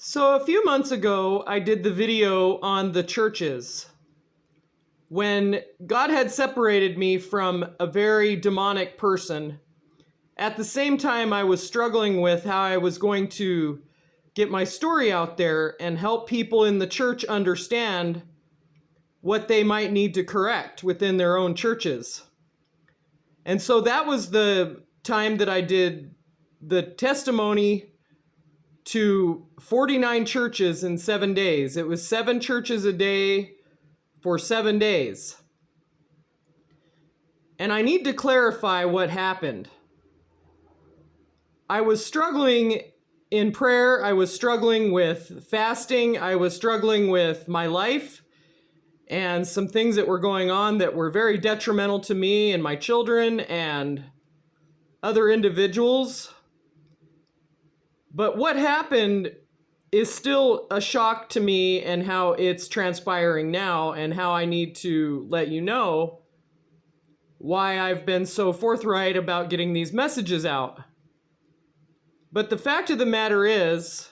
So a few months ago, I did the video on the churches. When God had separated me from a very demonic person, at the same time I was struggling with how I was going to get my story out there and help people in the church understand what they might need to correct within their own churches. And so that was the time that I did the testimony to 49 churches in 7 days. It was 7 churches a day for 7 days. And I need to clarify what happened. I was struggling in prayer. I was struggling with fasting. I was struggling with my life and some things that were going on that were very detrimental to me and my children and other individuals. But what happened is still a shock to me, and how it's transpiring now, and how I need to let you know why I've been so forthright about getting these messages out. But the fact of the matter is,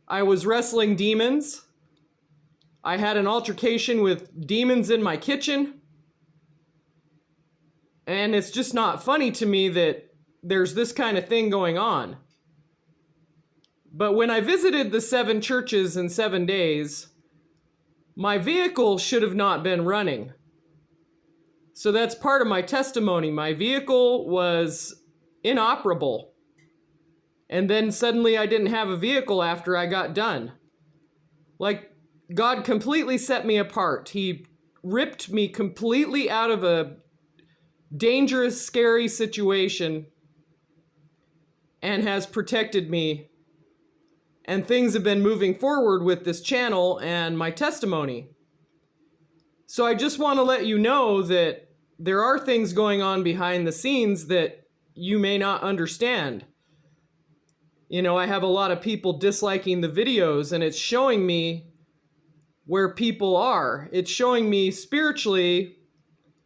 I was wrestling demons. I had an altercation with demons in my kitchen. And it's just not funny to me that there's this kind of thing going on. But when I visited the 7 churches in 7 days, my vehicle should have not been running. So that's part of my testimony. My vehicle was inoperable. And then suddenly I didn't have a vehicle after I got done. Like, God completely set me apart. He ripped me completely out of a dangerous, scary situation and has protected me. And things have been moving forward with this channel and my testimony. So I just want to let you know that there are things going on behind the scenes that you may not understand. You know, I have a lot of people disliking the videos, and it's showing me where people are. It's showing me spiritually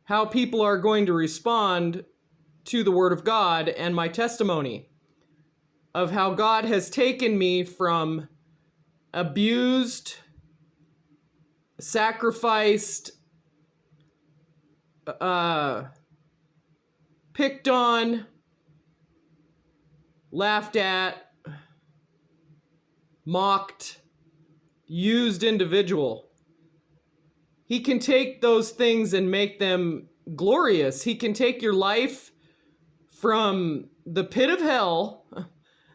how people are going to respond to the Word of God and my testimony of how God has taken me from abused, sacrificed, picked on, laughed at, mocked, used individual. He can take those things and make them glorious. He can take your life from the pit of hell,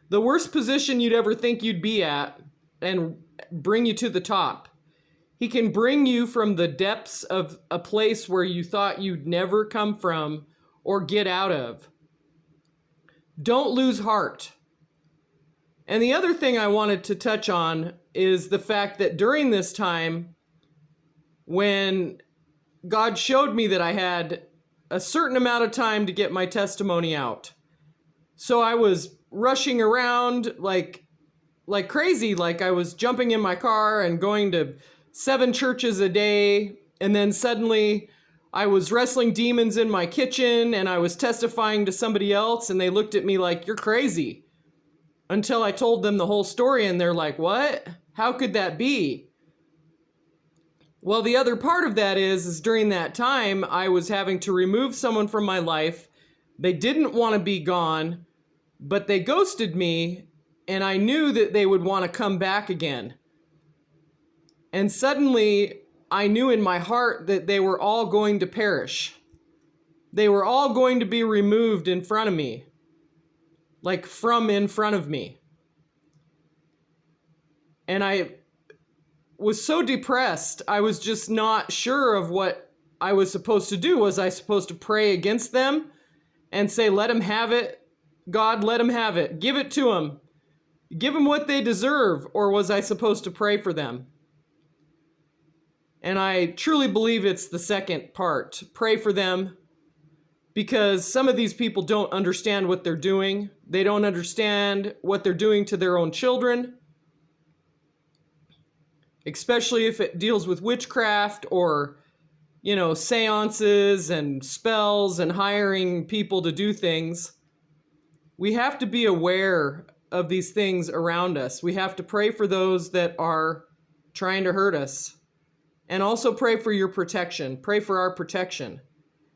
the worst position you'd ever think you'd be at, and bring you to the top. He can bring you from the depths of a place where you thought you'd never come from or get out of. Don't lose heart. And the other thing I wanted to touch on is the fact that during this time, when God showed me that I had a certain amount of time to get my testimony out, so I was rushing around like crazy. Like, I was jumping in my car and going to 7 churches a day. And then suddenly I was wrestling demons in my kitchen, and I was testifying to somebody else, and they looked at me like, "You're crazy." Until I told them the whole story, and they're like, "What? How could that be?" Well, the other part of that is during that time, I was having to remove someone from my life. They didn't want to be gone, but they ghosted me, and I knew that they would want to come back again. And suddenly, I knew in my heart that they were all going to perish. They were all going to be removed in front of me, like from in front of me. And I was so depressed. I was just not sure of what I was supposed to do. Was I supposed to pray against them and say, "Let them have it? God, let them have it. Give it to them. Give them what they deserve." Or was I supposed to pray for them? And I truly believe it's the second part. Pray for them. Because some of these people don't understand what they're doing. They don't understand what they're doing to their own children. Especially if it deals with witchcraft or, seances and spells and hiring people to do things. We have to be aware of these things around us. We have to pray for those that are trying to hurt us. And also pray for your protection. Pray for our protection.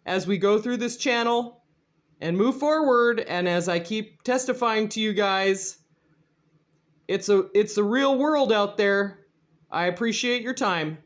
As we go through this channel and move forward, and as I keep testifying to you guys, it's a real world out there. I appreciate your time.